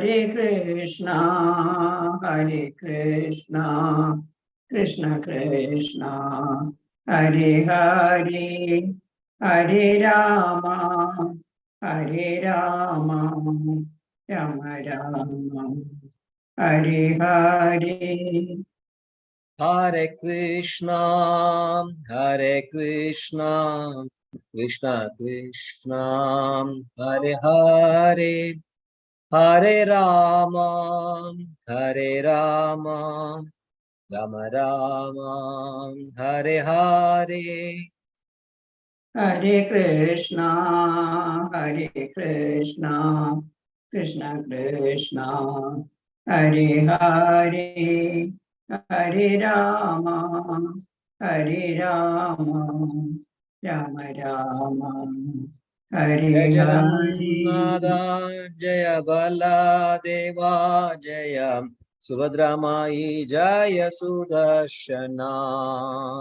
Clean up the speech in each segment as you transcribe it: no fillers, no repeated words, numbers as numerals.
Krishna Krishna Krishna Hare Hare Hare Rama Rama Rama Hare Hare. Hare Krishna Krishna Krishna Hare Hare Hare Rama Rama Rama Hare Hare. Hare Krishna Krishna Krishna Hare Hare Hare Rama Rama Rama Hare Jai Hare. Jagannatha Jaya Baladeva Jaya Subhadra Mai Jaya Sudarshana.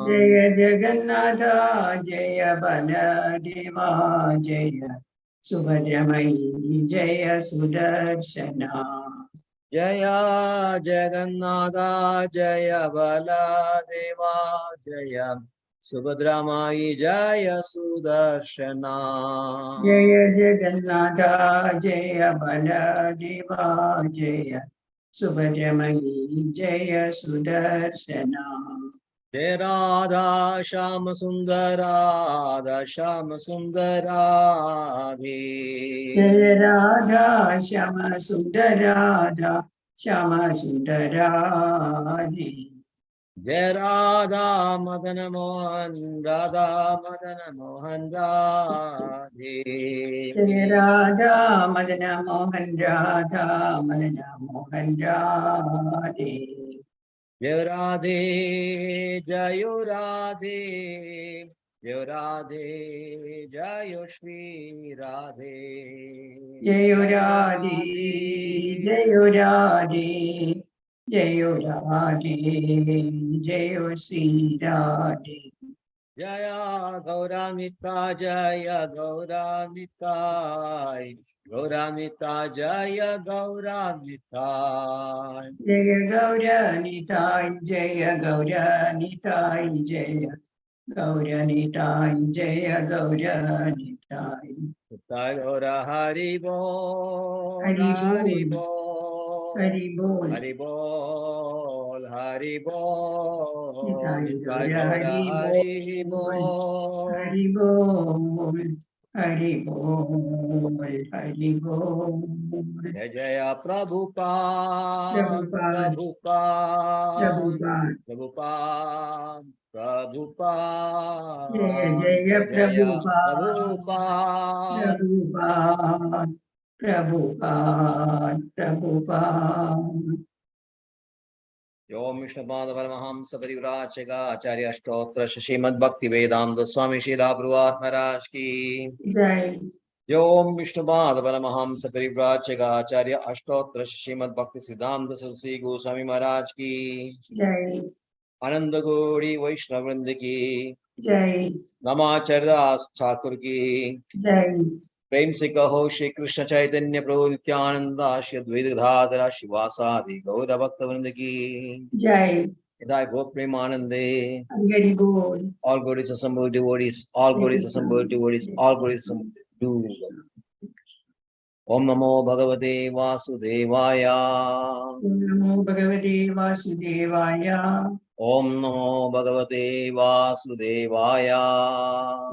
Jaya Jagannatha Jaya Baladeva Jaya Subhadramai Jaya Sudarshana. Jaya Jagannatha Jaya Baladeva Jaya Subhadra Mai Jaya Sudarshana. Jaya Jagannatha Jaya Baladeva Jaya Subhadramai Jaya Sudarshana. Jai Radha Shama Sundara Shama Sundarade. Jaya Radha Shama Sundarada Shama Sundaradi. Jai Radha Madana Mohan Radhe. Jaya Radha Madana Mohan Radha Madana Mohan Radhe. Jai Radhe Jayo Radhe Jai Radhe Jayo Shri Radhe. Jaya Radhe Jaya Radhe Jaya Radhe Jaya Sri Radhe. Jaya Gauramita Jaya Gauramita Gauramita Jaya Gauramita. Jaya Gauranitai Jaya Gauranitai Jaya Gauranitai Jaya Gauranitai. Nitai Gaura Hari Bol Hari Hari Bol Bol Hari Bol Hari Bol Hari Bol Nitai Nitai Gaura Gaura Hari Hari Bol Bol. Hari Bol Hari Bol Hari Bol. Jai Jaya Prabhupada Prabhupada Prabhupada Prabhupada Prabhupada Jaya Prabhupada Jaya Jai Jaya Prabhupada Prabhupada. Prabhupada Prabhupada Prabhupada. Om Vishnupada Paramahamsa Parivrajaga Acharya Ashtotra Shrimad Bhakti Vedanta Swami Srila Prabhupada Maharaj Ki Jai. Om Vishnupada Paramahamsa Parivrajaga Acharya Ashtotra Shrimad Bhakti Siddhanta Saraswati Goswami Maharaj Ki Jai. Ananda Gauri Vaishnava Vrinda Ki Jai. Namacharya Das Thakur Ki Jai. प्रेम से कहो श्री कृष्ण चैतन्य प्रभु नित्यानंद श्री अद्वैत गदाधर शिवासादि गौर भक्त वृंद की Jai. Thy Gop Premanande, I'm very good. all glories assembled devotees, all glories assembled devotees, all glories assembled devotees. Om Namo Bhagavate Vasudevaya. Om Namo Bhagavate Vasudevaya. Om Namo Bhagavate Vasudevaya.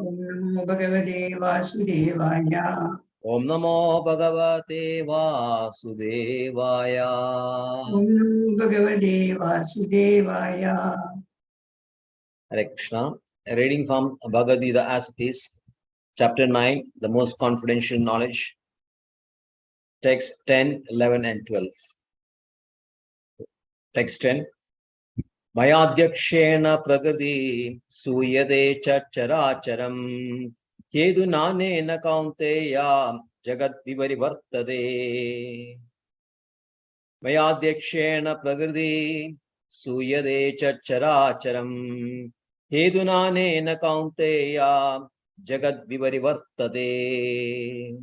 Om Namo Bhagavate Vasudevaya. Om Namo Bhagavate Vasudevaya. Om Namo Bhagavate Vasudevaya. Hare Krishna. A reading from Bhagavad Gita as it is, chapter 9, the most confidential knowledge. Text 10, 11 and 12. Text 10. Mayadhyakshena prakriti suyade characharam kedu nanena kaunteya jagat viparivartade. Mayadhyakshena prakriti suyade characharam kedu nanena kaunteya jagat viparivartade.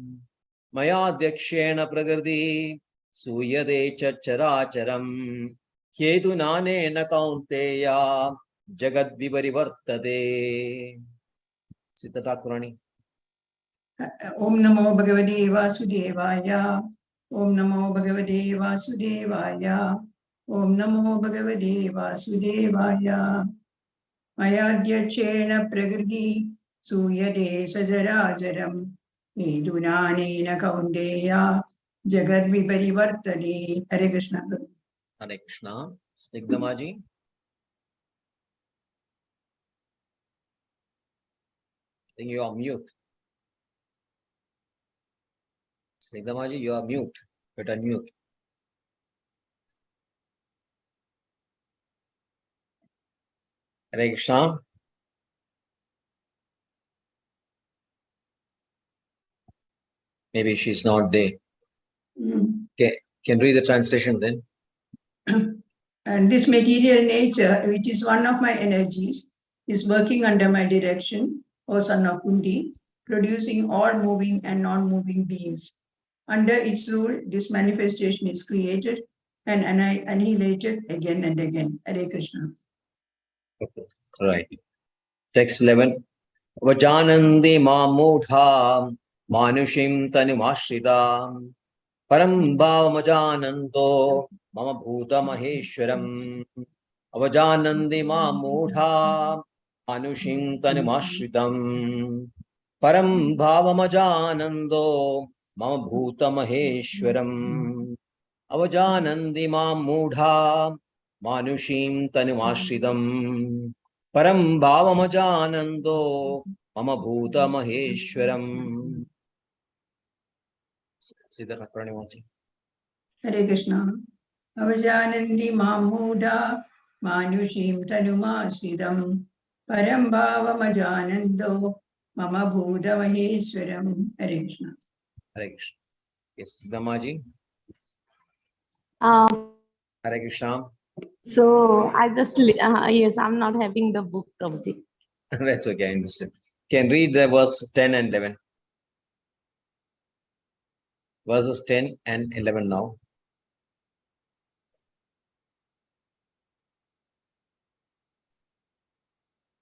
Mayadhyakshena prakriti सूयते चराचरम् हेतुनानेन कौन्तेया जगद्विपरिवर्तते. Siddhartha. Om Namo Bhagavate Vasudevaya. Om Namo Bhagavate Vasudevaya. Om Namo Bhagavate Vasudevaya. Mayadhyachena Prakriti Suyate Sajarajaram Hedunanena Kaunteya Jagadviparivartane. Hare Krishna. Hare Krishna. Snigdhamaji. I think you are mute. Snigdhamaji, you are mute. But unmute. Hare Krishna. Maybe she's not there. Okay, can read the translation then. And this material nature, which is one of my energies, is working under my direction, O son of Kundi, producing all moving and non-moving beings. Under its rule, this manifestation is created and annihilated again and again. Hare Krishna. Okay. Right. Text 11. Vajanandi mamudha manushim tanumashridam param bhavamajananto mama bhuta maheshwaram. Avajanandi mamudha manushim tanumashridam param bhavamajanando mama bhuta maheshwaram. Avajanandi mamudha manushim tanumashridam param bhavamajanando mama bhuta maheshwaram. Siddhartha Pranamaji. Hare Krishna. Avajanandi mamuda manushim tanumashridam param bhavamajanando mama bhuta maheshwaram. Hare Krishna. Hare Krishna. Yes, Dhammaji. Hare Krishna. So I just, yes, I'm not having the book, Prabhuji. That's okay, I understand. Can read the verse 10 and 11. Verses 10 and 11 now.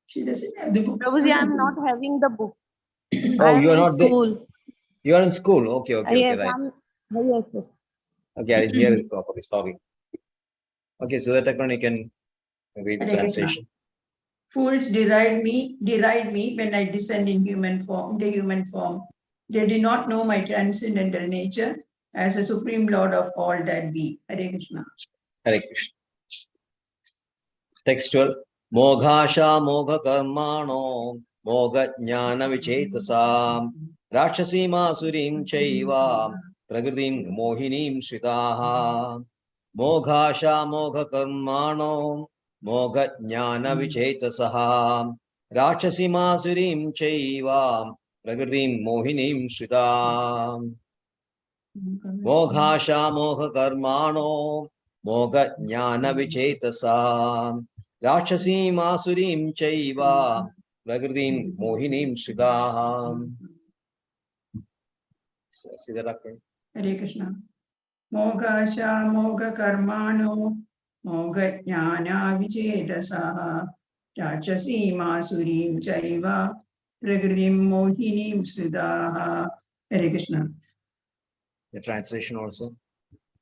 She doesn't have the book. Prabhuji, I'm not having the book. Oh, you are not there. School. You are in school. Okay, okay, Yes, okay, right. Yes, yes. Okay, I didn't hear it properly. Sorry. Okay, so that you can read the translation. Fools deride me when I descend in human form, the human form. They do not know my transcendental nature as a supreme lord of all that be. Hare Krishna. Hare Krishna. Text 12. Moghasha mogha karmano mogha jnana vichetasam rakshasi masurim chaiva prakritim mohinim shritaha. Moghasha mogha karmano mogha jnana vichetasaha rakshasi masurim chaiva prakritim mohinim shritaha. Moghasha mogha karmano mogha jnana vichetasam Rakshasim Asurim Chaiva Prakritim Mohinim Sridham. Hare Krishna. Moghasha Mogha Karmano Mogha Jnana Vichedasa Rachasim Asurim Chaiva Prakritim Mohinim Sridhaha. Hare Krishna. The translation also.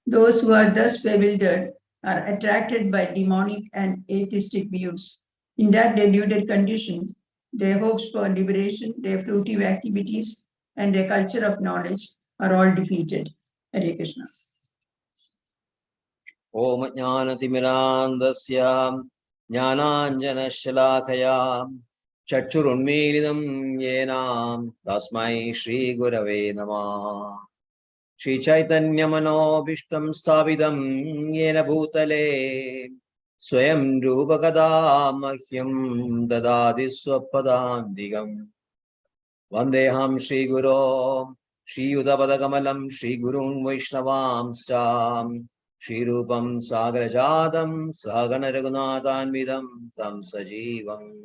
Those who are thus bewildered are attracted by demonic and atheistic views. In that deluded condition, their hopes for liberation, their fruitive activities, and their culture of knowledge are all defeated. Hare Krishna. Om Jnanatimirandasya Jnananjana Shalakaya Chachurunmiridam Yenam Tasmai Shri Gurave Namah. Shri Chaitanya Manobishtam Sthavidam Yena Bhutale Swayam Rupakada Mahyam Dadadi Swapadandigam Vandeham Shri Guru Shri Udapadakamalam Shri Gurung Vaishnavamstam Shri Rupam Sagarajadam Sagana Raghunathanvidam Tam Sajivam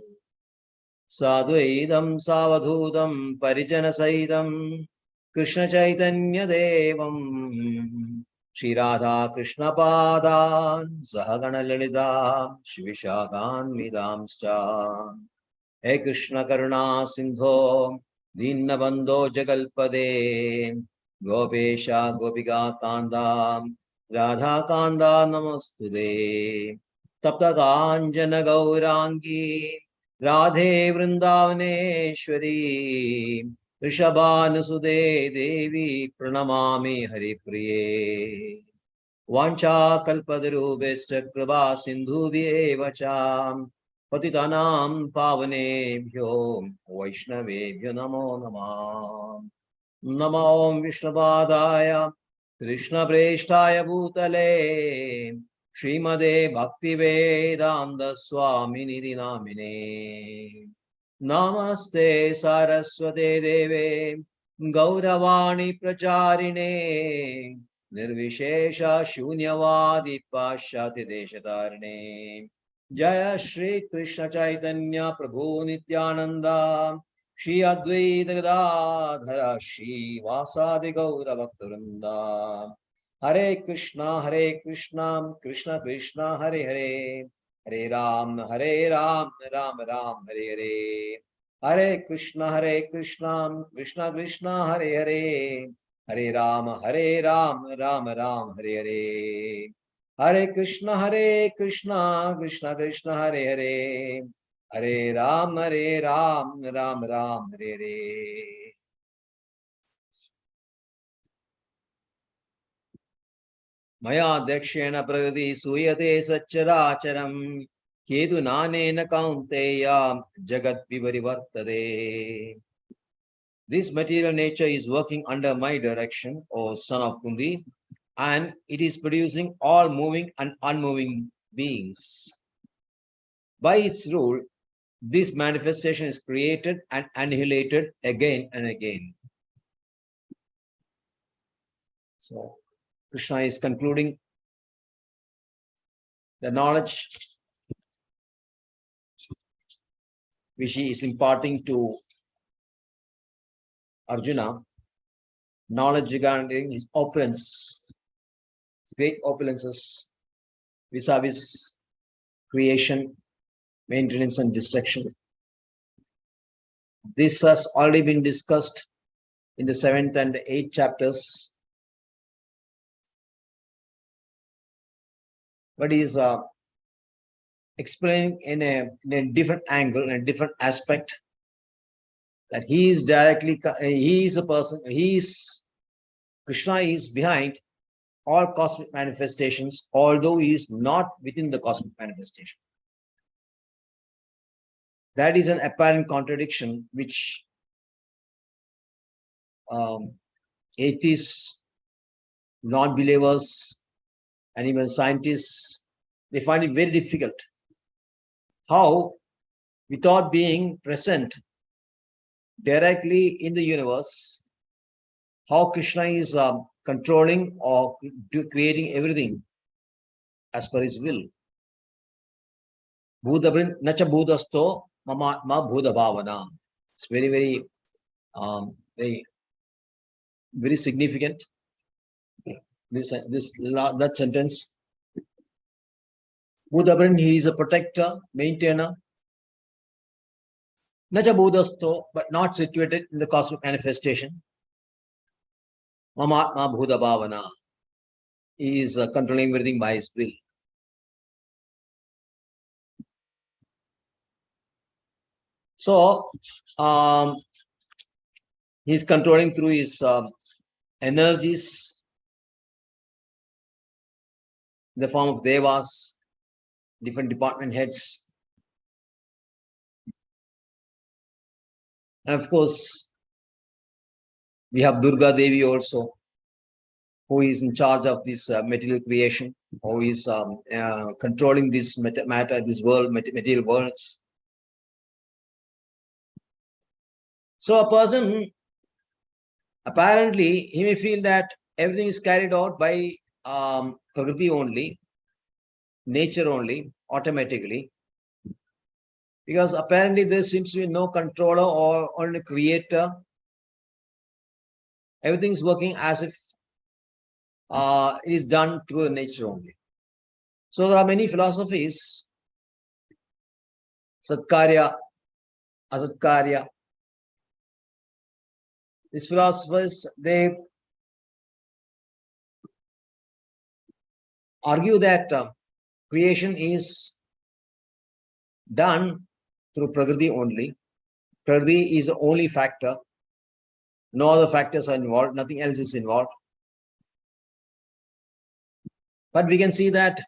Sadvaidam Savadhutam Parijana Saidam Krishna Chaitanya Devam Shri Radha Krishna Padan Sahagana Lalita Shivishakhan Vidamscha. He Krishna Karuna Sindho Dinabandho Jagalpade Gopesha Gopika Kanda Radha Kanda Namastude Tapta Kanjana Gaurangi Radhe Vrindavaneshwari Rishabhanusude Devi Pranamami Haripriye Vancha Kalpadarubhescha Kripa Sindhubhye Vacham Patitanam Pavanebhyo Vaishnavebhyo Namo Namah Namo Vishnupadaya Krishna Preshtaya Bhutale Srimade Bhakti Vedanta Swami Nidhi Namine Namaste Saraswate Deve Gauravani Pracharine Nirvishesha Shunyavadi Pashyati Deshatarine Jaya Shri Krishna Chaitanya Prabhu Nityananda Shri Advaita Gadadhara Shri Vasadi Gaura Bhaktivinoda Hare Krishna Krishna Krishna Hare Hare Hare Ram Ram Ram Hare Hare Hare Krishna Krishna Krishna Hare Hare Hare Ram Ram Hare Hare Hare Krishna Krishna Krishna Hare Hare Hare Ram Ram Hare Hare. Maya Dakshena Pragati Suyate Satcharacharam Kedu Nanena Kaunteya Jagat Vivarivartade. This material nature is working under my direction, O son of Kundi, and it is producing all moving and unmoving beings. By its rule, this manifestation is created and annihilated again and again. So, Krishna is concluding the knowledge which he is imparting to Arjuna, knowledge regarding his opulence, great opulences vis-a-vis creation, maintenance, and destruction. This has already been discussed in the 7th and 8th chapters. But he is explaining in a different angle, in a different aspect, that he is directly, he is a person, Krishna is behind all cosmic manifestations, although he is not within the cosmic manifestation. That is an apparent contradiction which atheists, non-believers, and even scientists, they find it very difficult. How, without being present directly in the universe, how Krishna is controlling or creating everything as per his will. Bhudabrin nacha bhudasto mamatma bhudabhavana. It's very, very significant. That sentence. Bhudabrin, he is a protector, maintainer. Nacha bhudasto, but not situated in the cosmic manifestation. Mamatma bhudabhavana. He is controlling everything by his will. So, he's controlling through his energies in the form of devas, different department heads. And of course, we have Durga Devi also, who is in charge of this material creation, who is controlling this matter, this world, material worlds. So a person, apparently, he may feel that everything is carried out by Prakriti only, nature only, automatically. Because apparently there seems to be no controller or only creator. Everything is working as if it is done through the nature only. So there are many philosophies, Satkarya, Asatkarya. These philosophers, they argue that creation is done through Prakriti only. Prakriti is the only factor. No other factors are involved. Nothing else is involved. But we can see that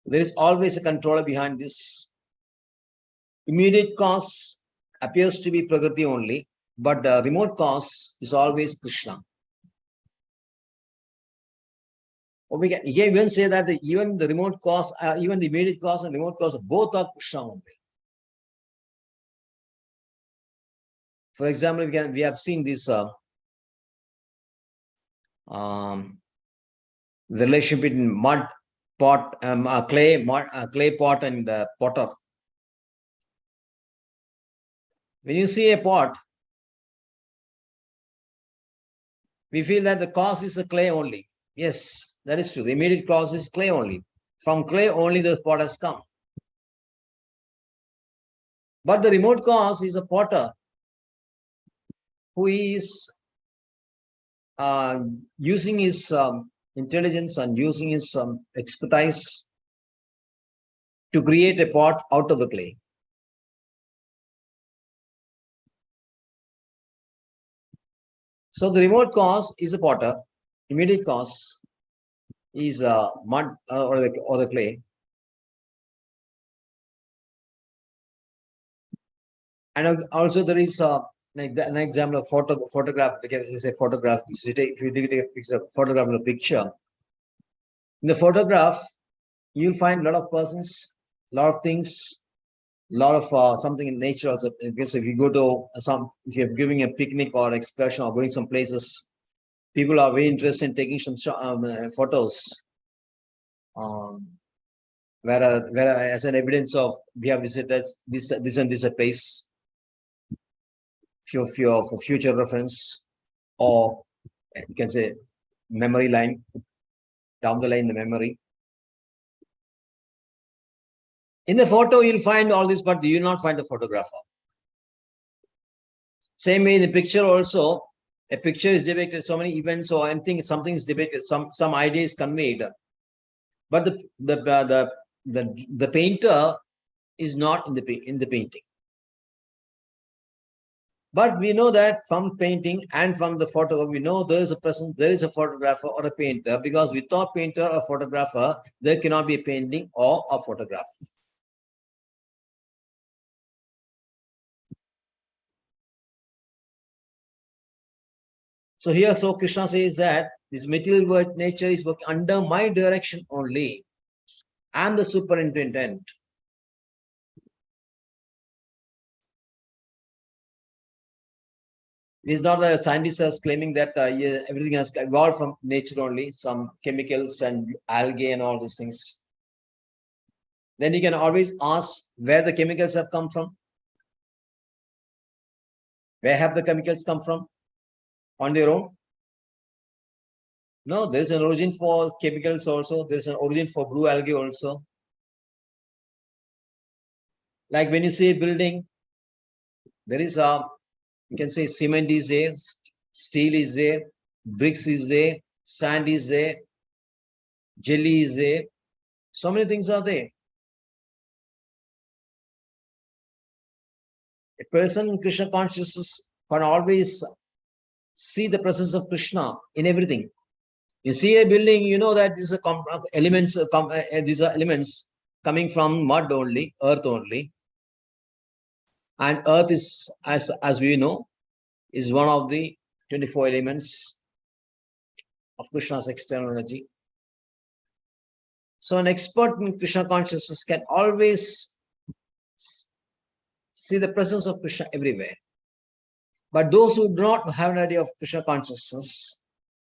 there is always a controller behind this. Immediate cause appears to be Prakriti only, but the remote cause is always Krishna. Or we can even say that even the remote cause, even the immediate cause and remote cause, both are Krishna only. For example, we have seen this relationship between mud pot, clay pot and the potter. When you see a pot, we feel that the cause is a clay only. Yes, that is true. The immediate cause is clay only. From clay only the pot has come. But the remote cause is a potter who is using his intelligence and using his expertise to create a pot out of the clay. So the remote cause is a potter, immediate cause is mud or the clay. And also there is an example of photograph. Let's say photograph. If you take a picture, photograph of a picture. In the photograph, you'll find a lot of persons, a lot of things, a lot of something in nature also. Because if you go to if you're giving a picnic or excursion or going some places, people are very interested in taking some photos. Where as an evidence of we have visited this and this a place for future reference, or you can say memory line, down the line the memory. In the photo you'll find all this, but you will not find the photographer. Same way in the picture also, a picture is depicted, so many events or anything, something is depicted, some idea is conveyed, but the painter is not in the painting. But we know that from painting and from the photo, we know there is a photographer or a painter, because without painter or photographer, there cannot be a painting or a photograph. So here, so Krishna says that this material world nature is working under my direction only. I am the superintendent. It is not that scientists are claiming that everything has evolved from nature only, some chemicals and algae and all those things. Then you can always ask where the chemicals have come from. Where have the chemicals come from? On their own? No, there is an origin for chemicals also. There is an origin for blue algae also. Like when you see a building, there is you can say cement is there, steel is there, bricks is there, sand is there, jelly is there. So many things are there. A person in Krishna consciousness can always see the presence of Krishna in everything. You see a building, you know that these are these are elements coming from mud only, earth only. And earth is, as we know, is one of the 24 elements of Krishna's external energy. So an expert in Krishna consciousness can always see the presence of Krishna everywhere. But those who do not have an idea of Krishna consciousness,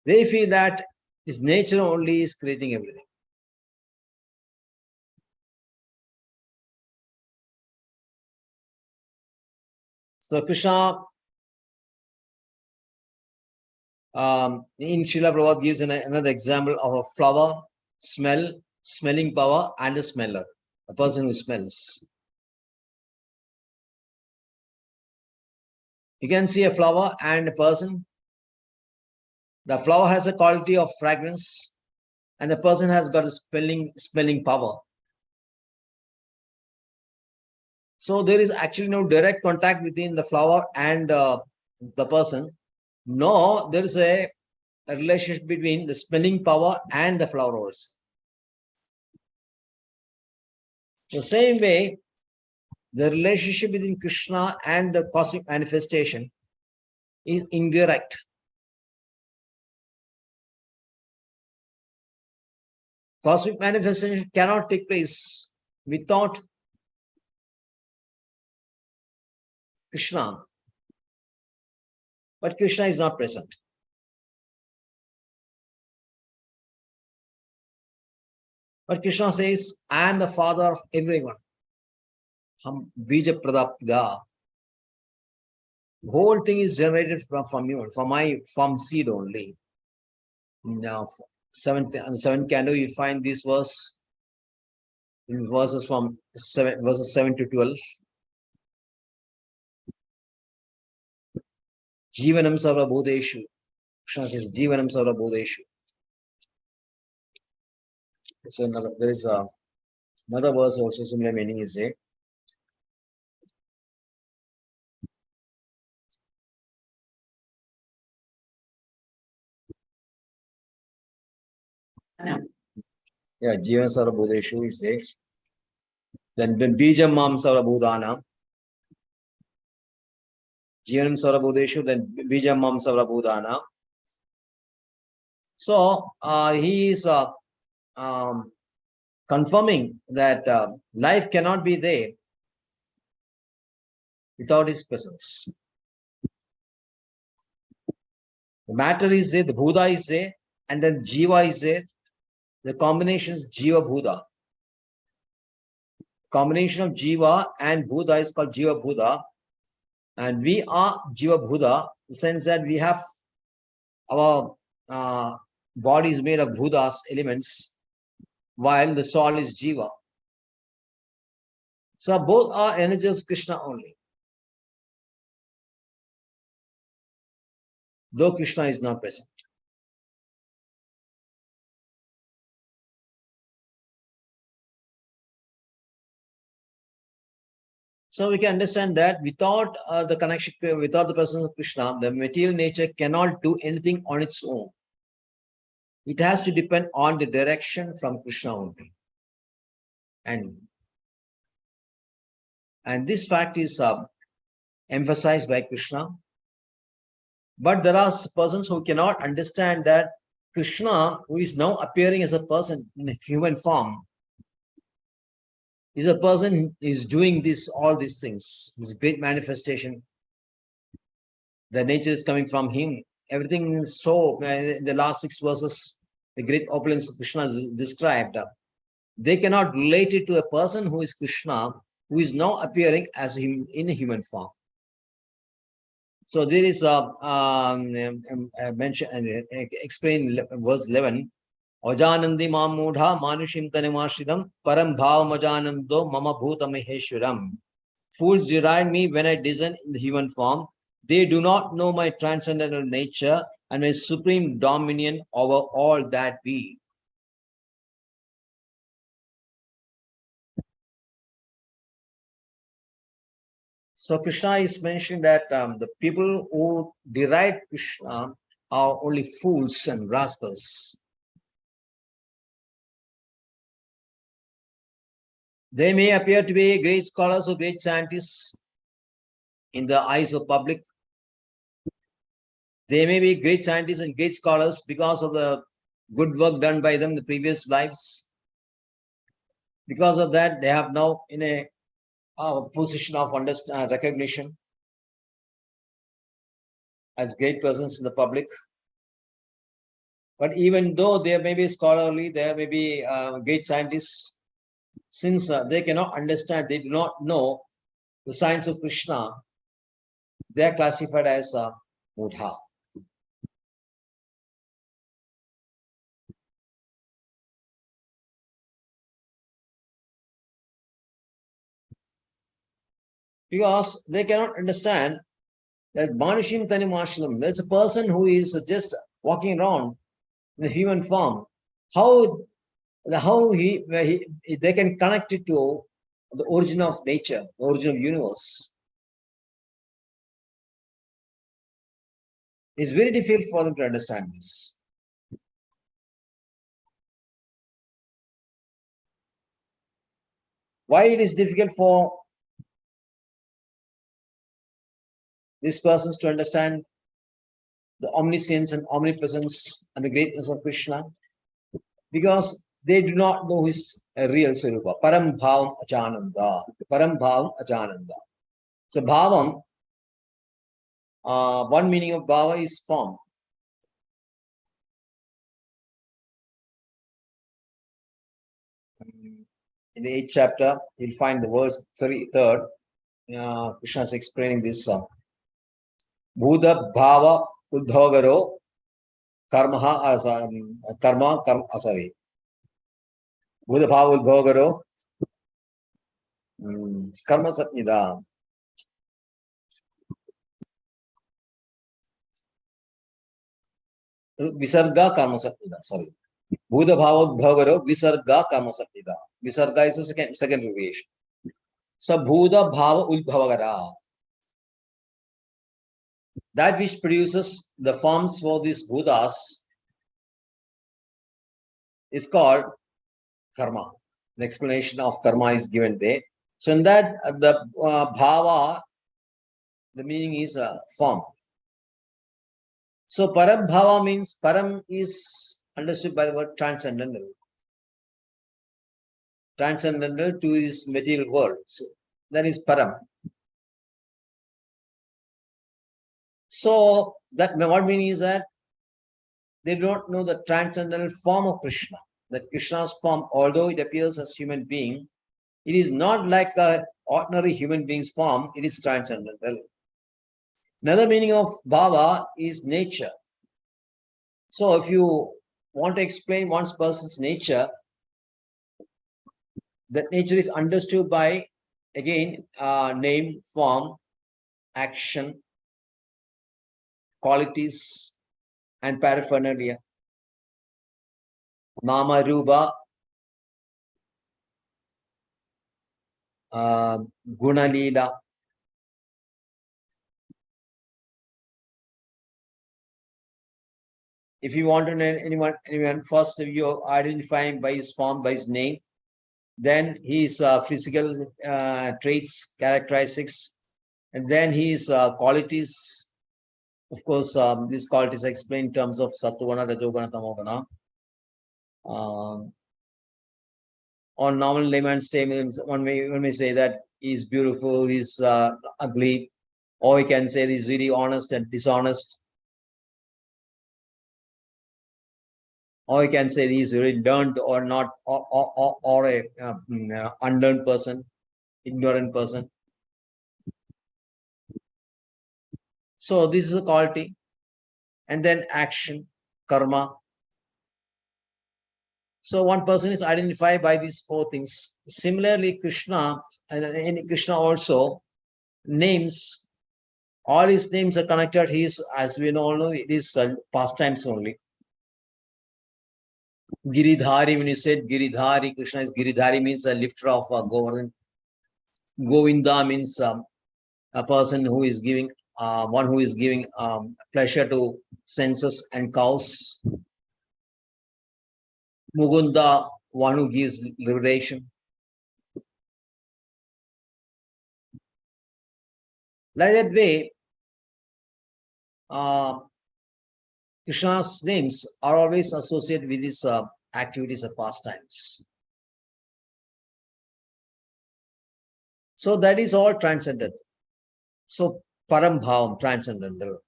they feel that his nature only is creating everything. So Krishna In Srila Prabhupada gives another example of a flower, smelling power, and a smeller, a person who smells. You can see a flower and a person. The flower has a quality of fragrance, and the person has got a smelling power. So there is actually no direct contact between the flower and the person. No, there is a relationship between the smelling power and the flower also. The same way, the relationship between Krishna and the cosmic manifestation is indirect. Cosmic manifestation cannot take place without Krishna. But Krishna is not present. But Krishna says, I am the father of everyone. Ham bija pradapda. The whole thing is generated from you, from seed only. Now, seventh canto, you find this verse in verses 7 to 12. Jivanam sarva bodheshu. Krishna says, Jivanam sarva bodheshu. So there is another verse also, similar meaning is there. Yeah, Jivan sarva bodheshu is there. Then Bijam mam sarva bodhanam. Jivanam sarva bodheshu, then Bijam mam sarva bodhanam. So he is confirming that life cannot be there without his presence. The matter is there, the Buddha is there, and then Jiva is there. The combination is Jiva Buddha. Combination of Jiva and Buddha is called Jiva Buddha. And we are Jiva Buddha, in the sense that we have our body is made of Buddha's elements, while the soul is Jiva. So both are energies of Krishna only. Though Krishna is not present. So we can understand that without the connection, without the presence of Krishna, the material nature cannot do anything on its own. It has to depend on the direction from Krishna only. And this fact is emphasized by Krishna. But there are persons who cannot understand that Krishna, who is now appearing as a person in a human form, is a person who is doing all these things, this great manifestation. The nature is coming from him. Everything is so, in the last 6 verses, the great opulence of Krishna is described. They cannot relate it to a person who is Krishna, who is now appearing as him in a human form. So there is mention and explain verse 11. Ajanandi mamudha manushim tanimashridam param bhavamajanando mama bhutamaheshwaram. Fools deride me when I descend in the human form. They do not know my transcendental nature and my supreme dominion over all that be. So Krishna is mentioning that the people who deride Krishna are only fools and rascals. They may appear to be great scholars or great scientists in the eyes of public. They may be great scientists and great scholars because of the good work done by them in the previous lives. Because of that, they have now in a position of recognition as great persons in the public. But even though they may be scholarly, they may be great scientists, since they cannot understand, they do not know the science of Krishna, they are classified as Mudha. Because they cannot understand that Manushim Tani Mashlam, that's a person who is just walking around in the human form. How they can connect it to the origin of nature, the origin of universe. It's very difficult for them to understand this. Why it is difficult for these persons to understand the omniscience and omnipresence and the greatness of Krishna? Because they do not know his real Sarupa. Param Bhavam Achananda. Param Bhavam Achananda. So Bhavam, one meaning of Bhava is form. In the 8th chapter, you'll find the verse 3rd. Krishna is explaining this. Bhuda Bhava Udbhavagaro Karma Asari. Bhuda Bhava Udbhavagaro Karma Satnida. Visarga Karma Satnida. Sorry. Bhuda Bhava Udbhavagaro Visarga Karma Satnida. Visarga is a second variation. So Bhuda Bhava Udbhavagara. That which produces the forms for these Buddhas is called karma. The explanation of karma is given there. So in that, the bhava, the meaning is form. So param bhava means, param is understood by the word transcendental. Transcendental to this material world. So that is param. So that what meaning is that they don't know the transcendental form of Krishna. That Krishna's form, although it appears as human being, it is not like an ordinary human being's form, it is transcendental. Another meaning of bhava is nature. So if you want to explain one person's nature, that nature is understood by, again, name, form, action, qualities, and paraphernalia. Nama, Rupa, Guna, Leela. If you want to know anyone, first you identify him by his form, by his name, then his physical traits, characteristics, and then his qualities. Of course, these qualities are explained in terms of Sattva-guna, Rajoguna, Tamoguna. On normal layman's statements, one may say that he's beautiful, he's ugly, or he can say he's really honest and dishonest. Or you can say he's really learned or not, or a unlearned person, ignorant person. So this is a quality. And then action, karma. So one person is identified by these four things. Similarly, Krishna, and in Krishna also, names, all his names are connected. He is, as we all know, it is pastimes only. Giridhari, when you said Giridhari, Krishna is Giridhari, means a lifter of Govardhan. Govinda means a person who is giving, one who is giving pleasure to senses and cows. Mugunda, one who gives liberation. Like that way, Krishna's names are always associated with his activities of pastimes. So that is all transcendent. So Param Bhavam, transcendental.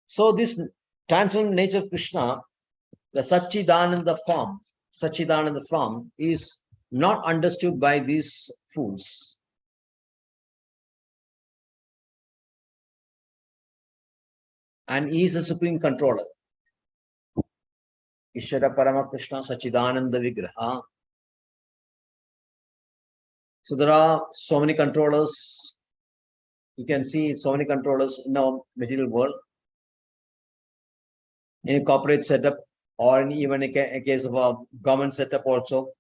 So this transcendent nature of Krishna, the Satchidananda form is not understood by these fools. And he is a supreme controller. Ishvara Parama Krishna Satchidananda Vigraha. So there are so many controllers. You can see so many controllers in our material world. In a corporate setup, or in even a case of a government setup also,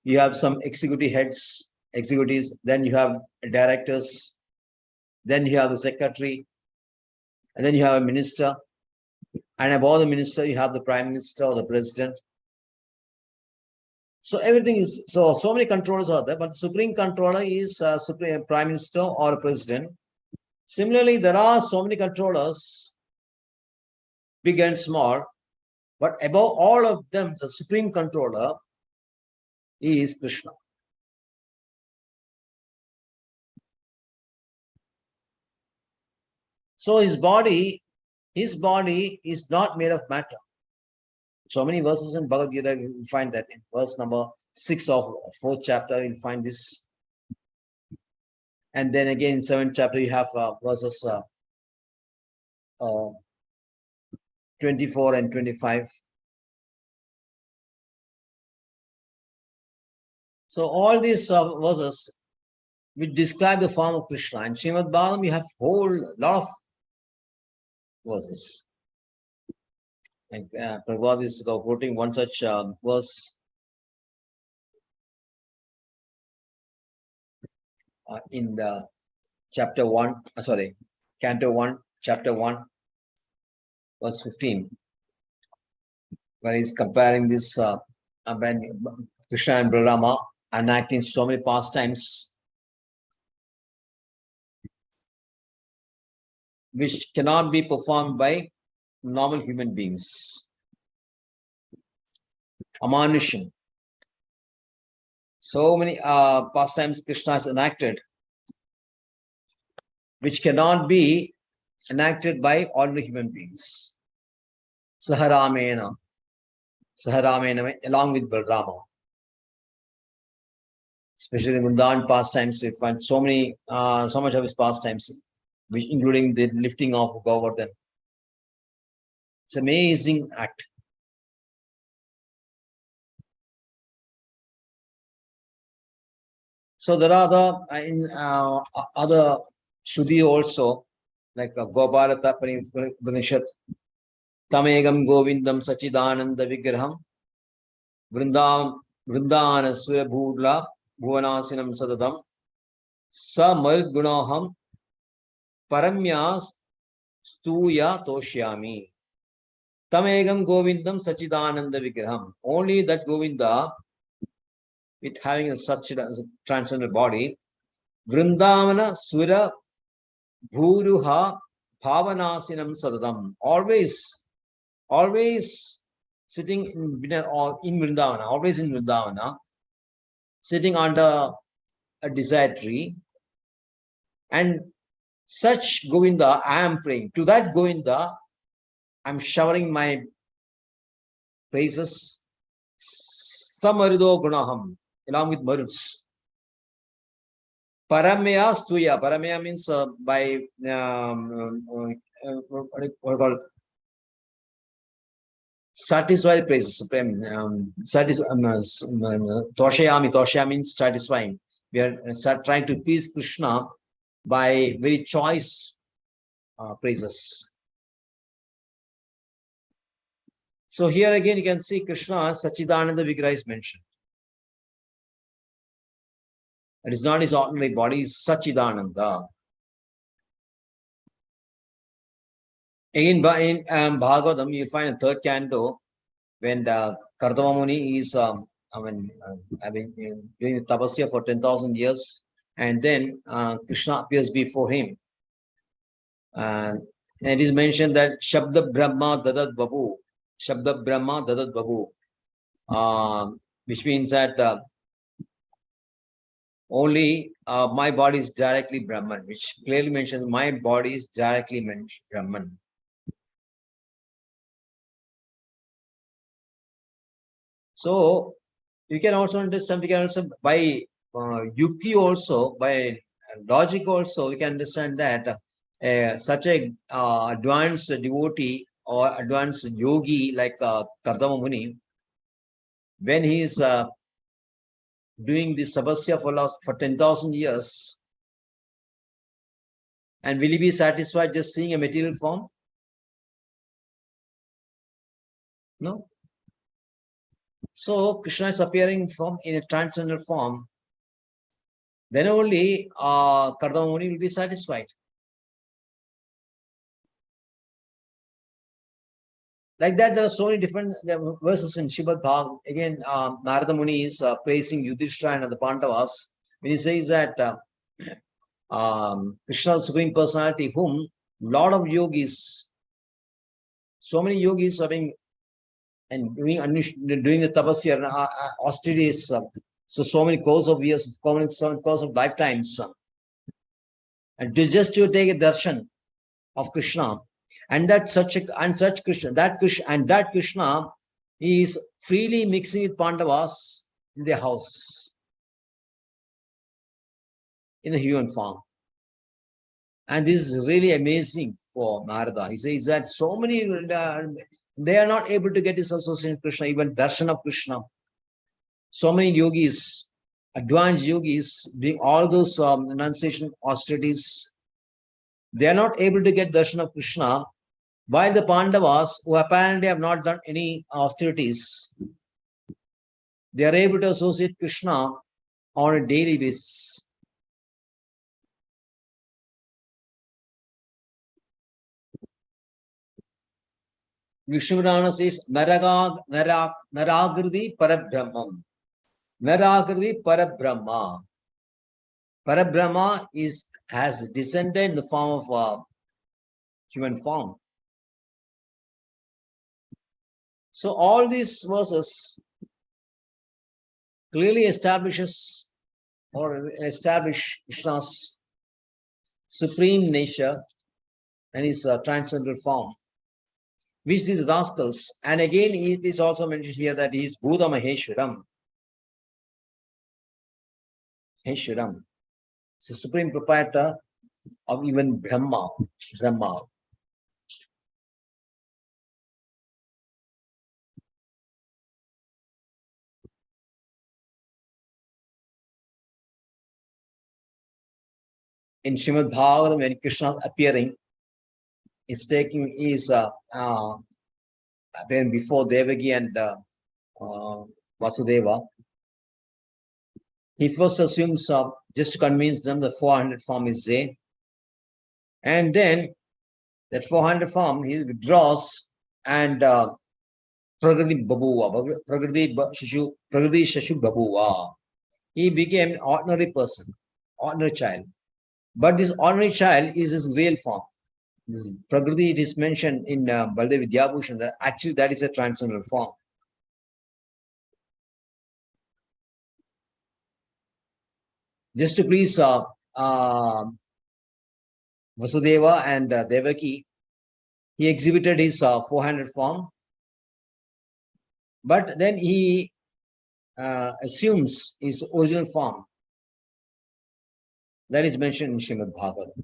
you have some executive heads, executives, then you have directors, then you have the secretary, and then you have a minister. And above the minister, you have the prime minister or the president. So everything is, so many controllers are there, but the supreme controller is supreme prime minister or president. Similarly, there are so many controllers, big and small, but above all of them, the supreme controller is Krishna. So his body is not made of matter. So many verses in Bhagavad Gita, you find that in verse number 6 of 4th chapter, you'll find this. And then again in 7th chapter, you have verses 24 and 25. So all these verses which describe the form of Krishna. And Srimad Bhagavatam, you have whole lot of verses. Like Prabhupada is quoting one such verse in the chapter 1, Canto 1, chapter 1, verse 15, where he's comparing this Krishna and Balarama enacting so many pastimes which cannot be performed by normal human beings. Amanusham. So many pastimes Krishna has enacted which cannot be enacted by ordinary human beings. Saharamena, along with Balarama. Especially the Vrindavan pastimes, we find so much of his pastimes, which including the lifting of Govardhan. It's an amazing act. So there are the other Shruti also, like Gopalata Upanishad, Tamegam Govindam Sachidananda Vigraham, Vrindana Surya Bhudla, Bhuvanasinam Sadadam, Sa Marud Gunaham, Paramya Stuya Toshyami. Tamegam Govindam Sachidananda Vigraham. Only that Govinda, with having such a transcendental body, Vrindavana Sura Bhuruha Bhavanasinam Sadadam. Always sitting in Vrindavana, always in Vrindavana, sitting under a desire tree. And such Govinda, I am praying. To that Govinda, I'm showering my praises. Samarido Gunaham, along with Maruds. Paramya Stuya. Paramya means by what do you call it? Satisfy praises. Toshya means satisfying. We are trying to please Krishna by very choice praises. So here again you can see Krishna Sachidananda Vigraha is mentioned. It is not his ordinary body, is Sachidananda. In Bhagavatam, you find a 3rd canto when the Kardama Muni is doing tapasya for 10,000 years, and then Krishna appears before him. And it is mentioned that Shabda Brahma Dadat Babu. Shabda Brahma Dadat Babu. Which means that only my body is directly Brahman, which clearly mentions my body is directly Brahman. So you can also understand, we can also by yukti also, by logic also, we can understand that such a advanced devotee or advanced yogi like Kardama Muni, when he is doing this tapasya for 10,000 years. And will he be satisfied just seeing a material form? No. So Krishna is appearing in a transcendental form. Then only Kardama Muni will be satisfied. Like that, there are so many different verses in Srimad Bhagavatam. Again, Narada Muni is praising Yudhishthira and the Pandavas when he says that Krishna, Supreme Personality, whom lot of yogis, so many yogis are being and doing the tapasya and austerities, so many crores of years, so many crores of lifetimes, and just to take a darshan of Krishna, and that Krishna is freely mixing with Pandavas in their house, in the human form. And this is really amazing for Narada. He says that so many, they are not able to get this association with Krishna, even darshan of Krishna. So many yogis, advanced yogis, doing all those renunciation austerities, they are not able to get darshan of Krishna, while the Pandavas, who apparently have not done any austerities, they are able to associate Krishna on a daily basis. Vishnu Purana says, Naragridi Parabrahmam. Naragridi Parabrahma. Parabrahma has descended in the form of human form. So all these verses clearly establish Krishna's supreme nature and his transcendental form, which these rascals, and again it is also mentioned here that he is Bhuta Maheshwaram. Maheshwaram. It's the supreme proprietor of even Brahma. In Srimad Bhagavatam, when Krishna is appearing, is appearing before Devaki and Vasudeva. He first assumes, just to convince them, the 400 form is there. And then that 400 form, he withdraws and Prakriti Shashu Babuwa. He became an ordinary person, ordinary child. But this ordinary child is his real form. Prakriti, it is mentioned in Baldev Vidyabhushan that actually that is a transcendental form. Just to please Vasudeva and Devaki, he exhibited his 400 form, but then he assumes his original form. That is mentioned in Srimad Bhagavatam.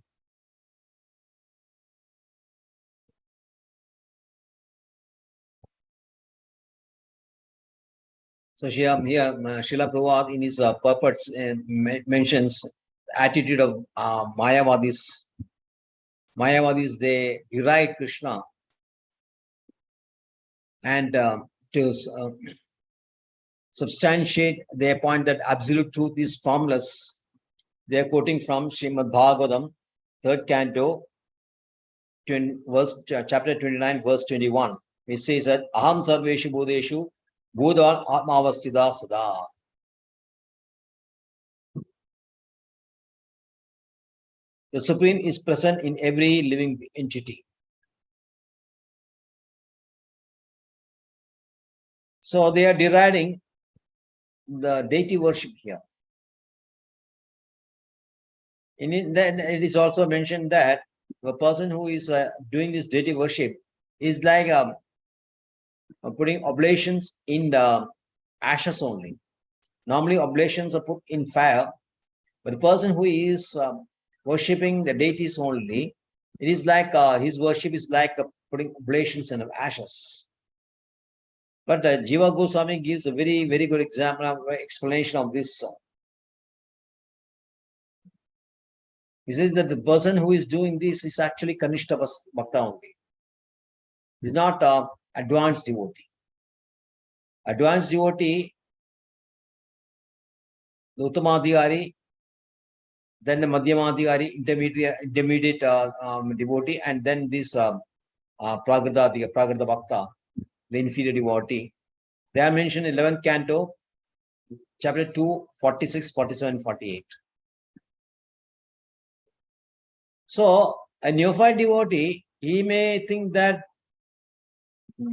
So here Srila Prabhupada in his purports mentions the attitude of Mayavadis. Mayavadis, they deride Krishna, and to substantiate their point that absolute truth is formless, they are quoting from Srimad Bhagavatam, 3rd canto, chapter 29, verse 21. It says that Aham Sarveshu Bodeshu Bodhan Atmavastida Sada. The Supreme is present in every living entity. So they are deriding the deity worship here. Then it is also mentioned that the person who is doing this deity worship is like putting oblations in the ashes only. Normally oblations are put in fire, but the person who is worshipping the deities only, it is like his worship is like putting oblations in ashes. But Jiva Goswami gives a very, very good example of explanation of this. He says that the person who is doing this is actually Kanishta Bhakta only. He's not advanced devotee. Advanced devotee, the Uttamadhikari, then the Madhyamadhikari, intermediate devotee, and then this Pragrata Bhakta, the inferior devotee. They are mentioned in 11th canto, chapter 2, 46, 47, 48. So, a neophyte devotee, he may think that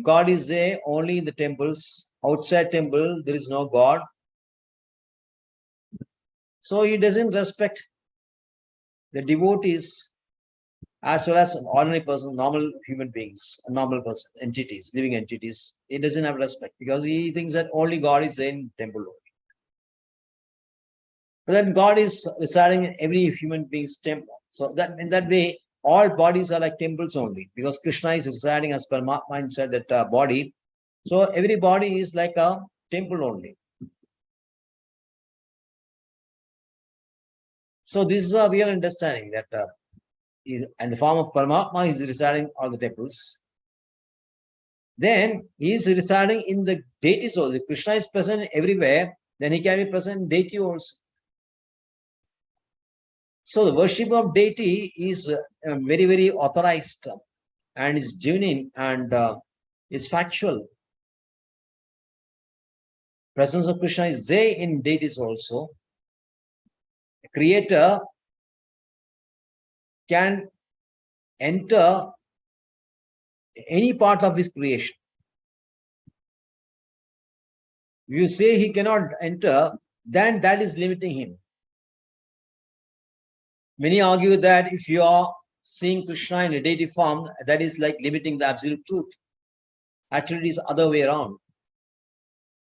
God is there only in the temples. Outside temple, there is no God. So he doesn't respect the devotees as well as an ordinary person, normal human beings, a normal person, entities, living entities. He doesn't have respect because he thinks that only God is there in temple only. But then God is residing in every human being's temple. So that in that way, all bodies are like temples only because Krishna is residing as Paramatma inside that body. So every body is like a temple only. So this is a real understanding that in the form of Paramatma is residing all the temples. Then he is residing in the deities also. If Krishna is present everywhere, then he can be present in deity also. So the worship of deity is very, very authorized and is genuine and is factual. Presence of Krishna is there in deities also. The creator can enter any part of his creation. If you say he cannot enter, then that is limiting him. Many argue that if you are seeing Krishna in a deity form, that is like limiting the absolute truth. Actually, it is other way around.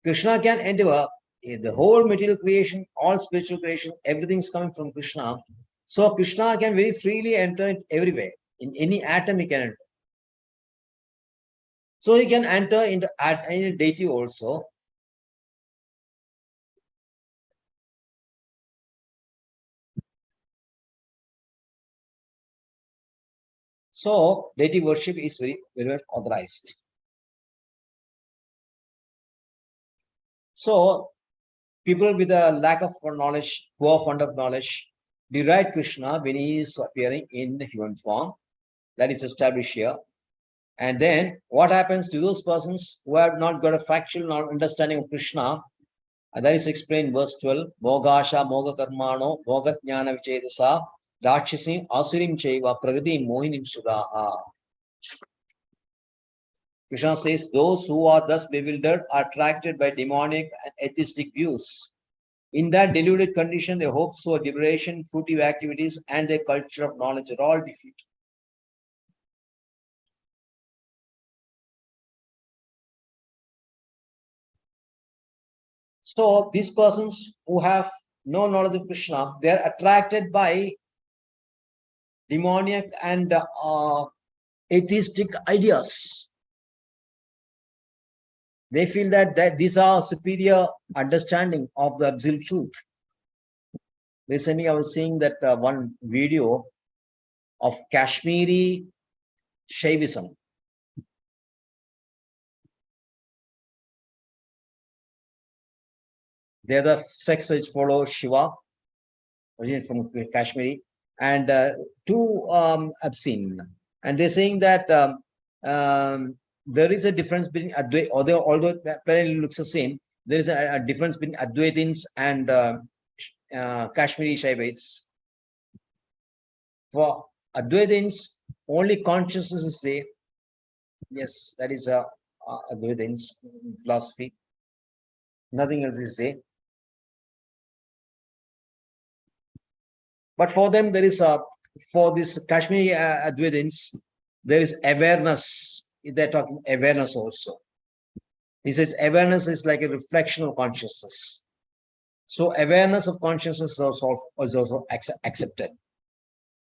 Krishna can enter the whole material creation, all spiritual creation, everything is coming from Krishna. So Krishna can very freely enter everywhere. In any atom he can enter. So he can enter into any deity also. So deity worship is very, very much authorized. So people with a lack of knowledge, who are fond of knowledge, deride Krishna when he is appearing in the human form. That is established here. And then what happens to those persons who have not got a factual understanding of Krishna? And that is explained in verse 12. Mogasha moga karmano moga jnana vichedasa rakshasim asurim chaiva pragati mohinim sudaha. Krishna says, those who are thus bewildered are attracted by demonic and atheistic views. In that deluded condition, their hopes for liberation, fruitive activities, and their culture of knowledge are all defeated. So these persons who have no knowledge of Krishna, they are attracted by demoniac and atheistic ideas. They feel that these are superior understanding of the absolute truth. Recently, I was seeing that one video of Kashmiri Shaivism. They're the sects which follow Shiva, originated from Kashmiri, and two I've seen. And they're saying that there is a difference between Advait, although apparently looks the same, there is a difference between Advaitins and Kashmiri Shaivites. For Advaitins, only consciousness is there. Yes, that is Advaitins philosophy. Nothing else is there. But for them, there is for this Kashmiri Advaitins, there is awareness. They're talking awareness also. He says awareness is like a reflection of consciousness. So awareness of consciousness is also accepted.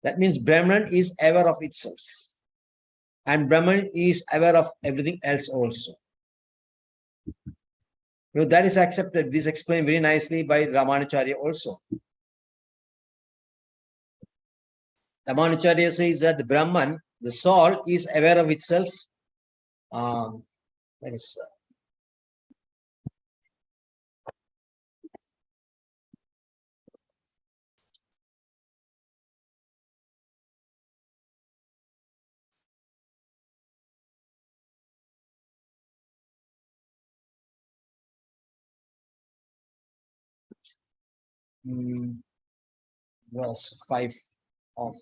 That means Brahman is aware of itself. And Brahman is aware of everything else also. That is accepted. This explained very nicely by Ramanacharya also. Ramanacharya says that the Brahman, the soul, is aware of itself. That is verse 5 of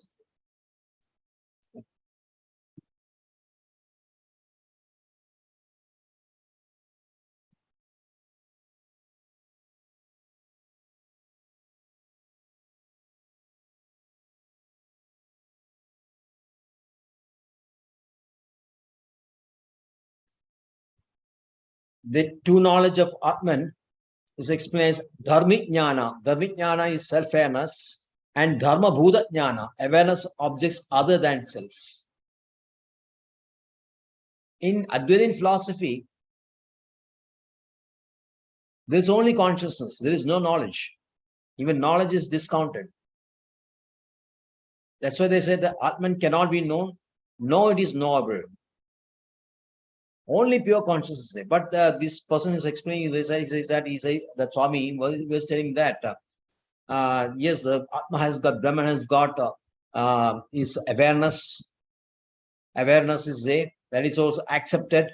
the true knowledge of Atman is explained as Dharmi Jnana. Dharmi Jnana is self-awareness, and Dharma Bhuta Jnana, awareness of objects other than self. In Advaitin philosophy, there is only consciousness. There is no knowledge. Even knowledge is discounted. That's why they said that Atman cannot be known, nor it is knowable. Only pure consciousness. But this person is explaining this. He says that the Swami was telling that yes, Atma has got, Brahman has got his awareness. Awareness is there. That is also accepted.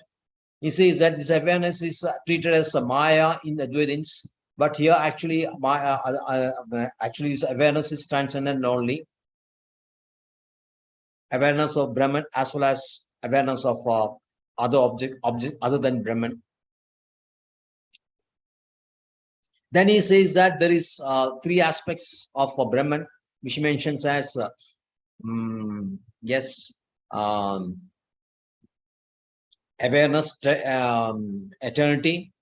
He says that this awareness is treated as a Maya in the Advaitins, but here actually, actually this awareness is transcendent only. Awareness of Brahman as well as awareness of other object other than Brahman. Then he says that there is three aspects of Brahman, which he mentions as awareness, eternity,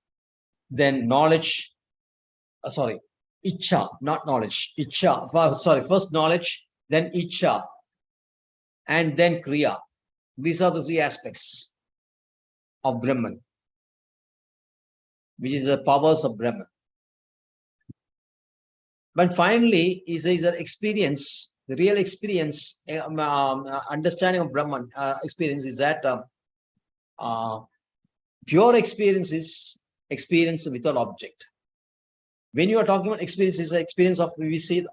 then knowledge, Ichcha, not knowledge, Ichcha, first knowledge, then Ichcha, and then Kriya. These are the three aspects of Brahman, which is the powers of Brahman. But finally, he says that experience, the real experience, understanding of Brahman experience is that pure experience is experience without object. When you are talking about experience, is an experience of, we see,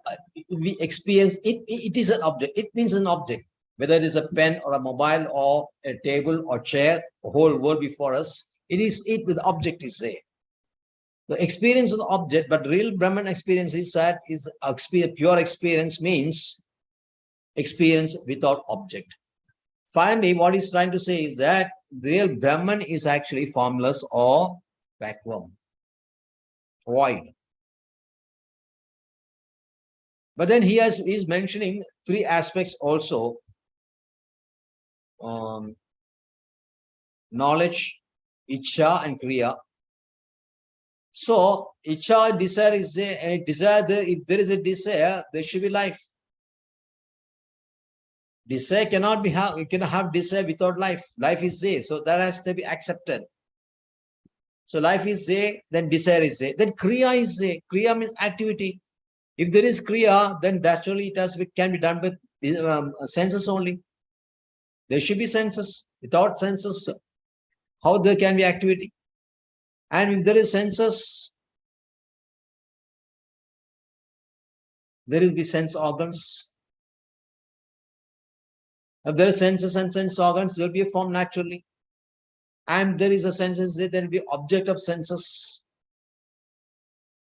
we experience it. It is an object. It means an object, whether it is a pen or a mobile or a table or chair, the whole world before us. It is it with the object is there. The experience of the object, but real Brahman experience is that is pure experience means experience without object. Finally, what he's trying to say is that real Brahman is actually formless or vacuum, void. But then he is mentioning three aspects also: knowledge, Ichcha, and Kriya. So, Ichcha, desire is there, and desire, if there is a desire, there should be life. Desire cannot be you cannot have desire without life. Life is there, so that has to be accepted. So life is there, then desire is there, then Kriya is there. Kriya means activity. If there is Kriya, then naturally it can be done with senses only. There should be senses. Without senses, how there can be activity? And if there is senses, there will be sense organs. If there are senses and sense organs, there will be a form naturally. And there is a senses, there will be object of senses.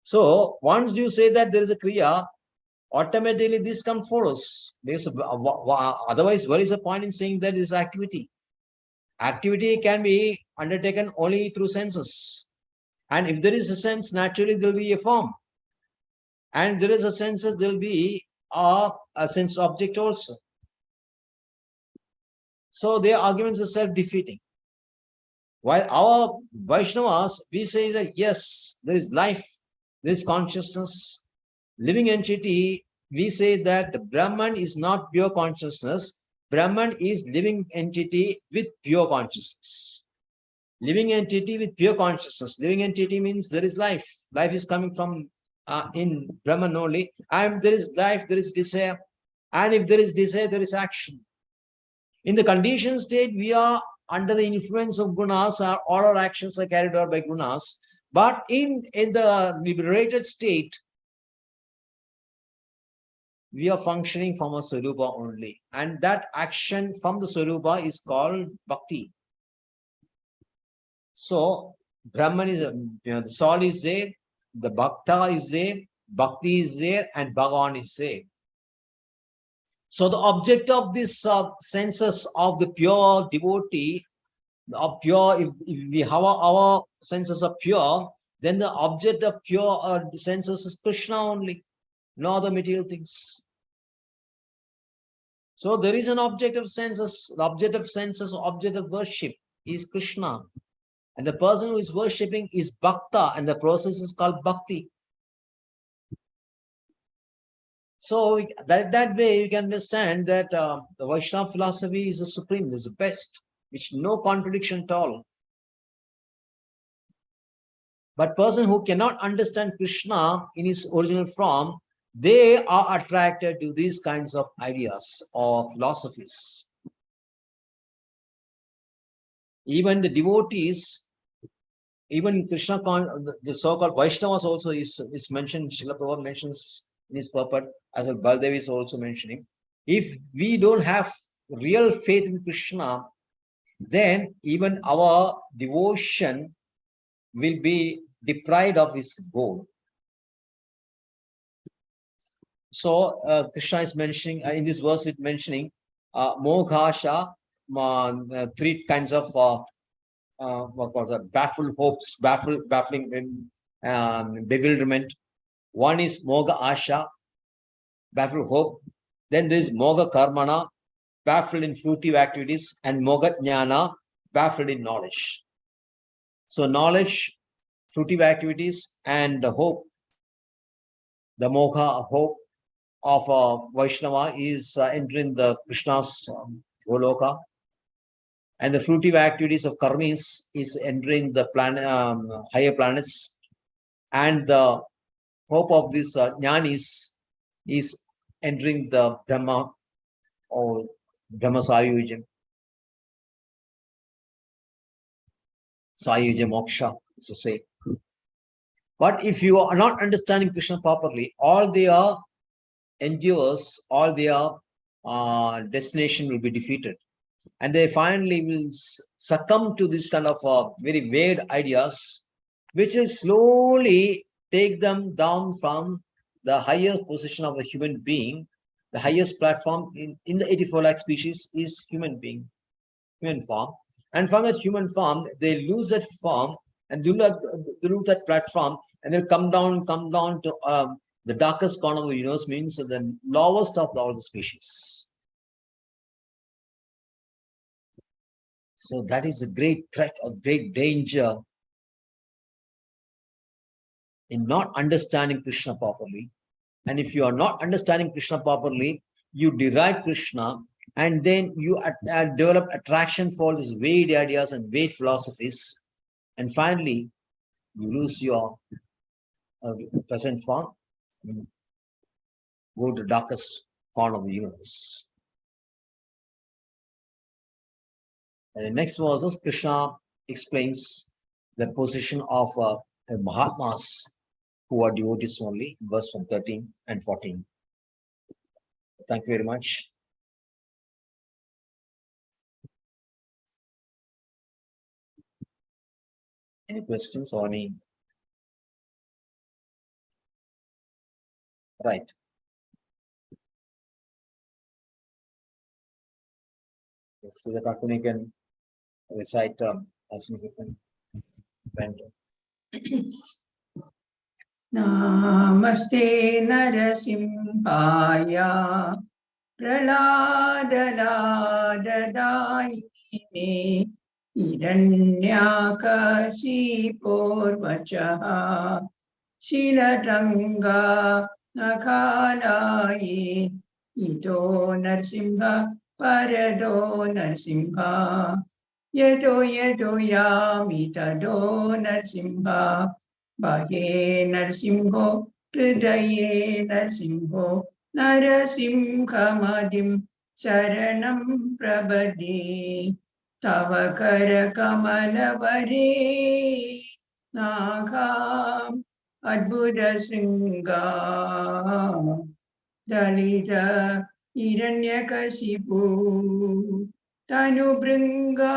So once you say that there is a Kriya, automatically this comes follows. Otherwise, what is the point in saying that this activity? Activity can be undertaken only through senses. And if there is a sense, naturally there will be a form. And there is a senses, there will be a sense object also. So their arguments are self-defeating. While our Vaishnavas, we say that yes, there is life, there is consciousness, living entity. We say that the Brahman is not pure consciousness. Brahman is living entity with pure consciousness. living entity with pure consciousness. Living entity means there is life. Life is coming from in Brahman only. And there is life, there is desire. And if there is desire, there is action. In the conditioned state, we are under the influence of gunas. All our actions are carried out by gunas. But in the liberated state, we are functioning from a Swarupa only. And that action from the Swarupa is called Bhakti. So, Brahman is, the soul is there, the Bhakta is there, Bhakti is there, and Bhagavan is there. So, the object of this senses of the pure devotee, of pure, if we have our senses are pure, then the object of pure senses is Krishna only, no other material things. So there is an object of senses, the object of senses, object of worship is Krishna. And the person who is worshipping is Bhakta, and the process is called Bhakti. So that way you can understand that the Vaishnava philosophy is the supreme, is the best, which no contradiction at all. But person who cannot understand Krishna in his original form, they are attracted to these kinds of ideas or philosophies. Even the devotees, even Krishna, the so-called Vaishnavas also is mentioned. Srila Prabhupada mentions in his purport, as well Baldev is also mentioning. If we don't have real faith in Krishna, then even our devotion will be deprived of his goal. So Krishna is mentioning in this verse, it's mentioning moghasha, three kinds of what was that? Baffled hopes, baffling bewilderment. One is moga asha, baffled hope. Then there is moga karmana, baffled in fruitive activities, and moga jnana, baffled in knowledge. So knowledge, fruitive activities, and the hope, the moga hope of Vaishnava is entering the Krishna's Goloka. And the fruitive activities of karmis is entering the planet, higher planets. And the hope of this jnanis is entering the Brahma or Brahma Sayuja. Sayuja moksha, to say. But if you are not understanding Krishna properly, all their endeavors, all their destination will be defeated. And they finally will succumb to this kind of very vague ideas, which will slowly take them down from the highest position of a human being. The highest platform in the 84 lakh species is human being, human form. And from that human form, they lose that form and they lose that platform, and they'll come down to the darkest corner of the universe, means the lowest of all the species. So that is a great threat, a great danger in not understanding Krishna properly. And if you are not understanding Krishna properly, you deride Krishna, and then you develop attraction for these vague ideas and vague philosophies. And finally, you lose your present form, go to the darkest corner of the universe. And the next verse, Krishna explains the position of Mahatmas who are devotees only, verse from 13 and 14. Thank you very much. Any questions or any? Right. So that Akuni can recite as you can. Namaste Narasimhaya Praladadadayine Hiranyakashiporvachaha Shilatanga Nakhalaye Ito Narsimha Parado Narsimha Yeto yeto yami tado narsimha. Bahe narsimho hridaye narsimho. Narasimhamadim Charanam Prabhade. Tavakara Kamalavare Nagham Adbhuta Sringa Dalita Hiranyakashipu Tanubringa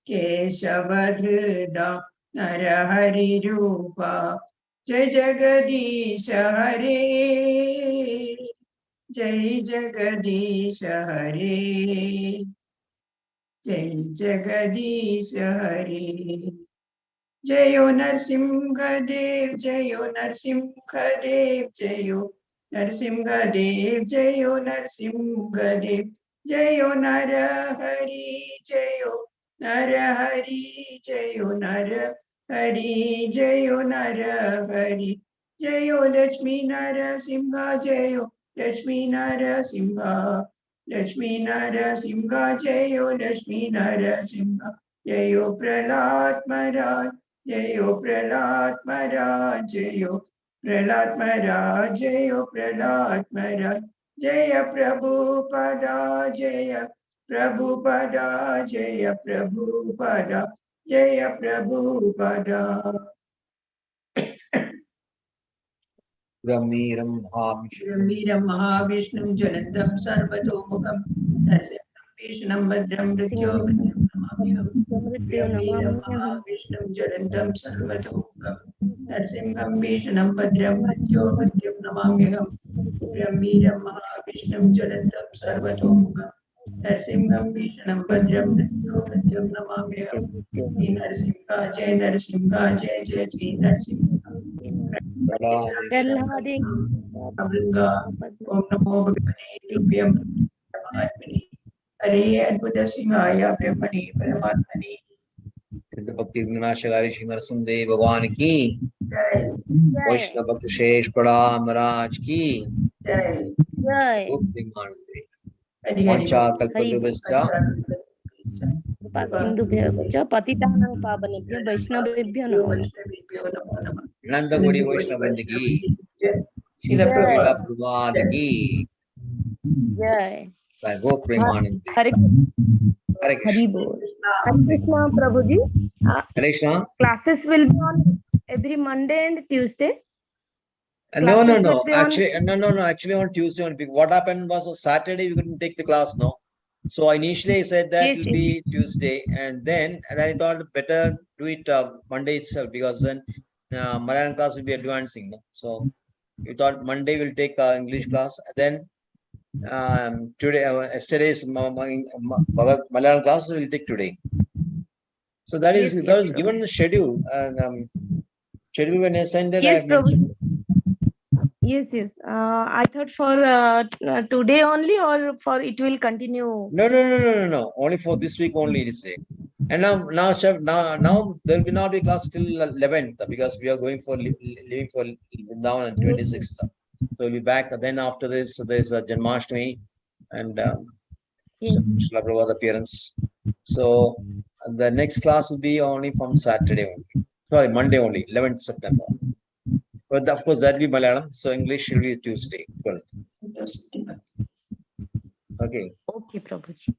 Keshavadhrida Narahari Rupa Jai Jagadisha Hare Jai Jagadisha Hare Jai Jagadisha Hare Jayo Narsimhadev, Jayo Narsimhadev, Jayo Narsimhadev, Jayo Narsimhadev, Jayo Narahari, Jayo Narahari, Jayo Narahari, Jayo Narahari, Jayo Lakshmi Narasimha, Jayo Lakshmi Narasimha, Lakshmi Narasimha, Jayo Lakshmi Narasimha, Jayo Prahlad Maharaj. Jayo Prahlad Maharaj, Jayo Prahlad Maharaj, Jayo Prahlad Maharaj, Jaya Prabhupada, Jaya Prabhupada, Jaya Prabhupada, Jaya Prabhupada. Brahmiram Mahavishnu. Brahmiram Mahavishnum Jalantam Sarvatomukham Narsingam Vishnam Bhadram Mrityo Namamyam Brahmiram Mahavishnum Jalantam Sarvatomukham Narsingam Vishnam Bhadram Mrityo Namamyam Brahmiram Mahavishnum Jalantam Sarvatomukham Narsingam Vishnam Bhadram Mrityo Namamyam Sri Narsimha Jai Narsimha Jai Jai Sri Narsimha Prahlade. Abringa Om Namo Bhagavate Tuvyam Paramatmani Hare Adbhuta Singhaya Brahmani Paramatmani Siddha Bhakti Vinashagari Shri Narasimha Bhagwan ki Jai Vaishnava Bhakti Shesh Pradhan Maharaj ki Jai Jai. Goprimande Hari Hari Vancha Bol. Kalpalubhascha Sindhubhyavcha patitanam pavanebhyo vaishnavebhyo Yo namo namaha. Vaishnavibhyo Namo Namah Nanda Gori Vaishnava Vrinda ki Srila Jai. Srila Prabhupada Prabhupada ki Jai. Goprimande Hare Hare Hari Krishna Bol. Hare Krishna, Prabhuji. Hare Krishna. Classes will be on every Monday and Tuesday. No. Classes will be on- Actually, no. Actually, on Tuesday, what happened was on Saturday we couldn't take the class. No, so initially I said that Yes, it will be Tuesday, and then I thought better do it Monday itself because then Malayalam class will be advancing. No? So we thought Monday we'll take English class, and then today yesterday's Malayalam class we'll take today. So that is Yes, given the schedule, and schedule when I sent that I Yes, have mentioned. Yes. I thought for today only, or for it will continue. No. Only for this week only it is say. And now there will not be class till 11th because we are going for leaving for now on 26th. So we'll be back. Then after this, there's a Janmashtami and Yes. Srila Prabhupada appearance. So the next class will be only from Saturday only. Sorry, Monday only, 11th September. But of course that will be Malayalam. So English will be Tuesday, 12th. Okay. Okay, Prabhuji.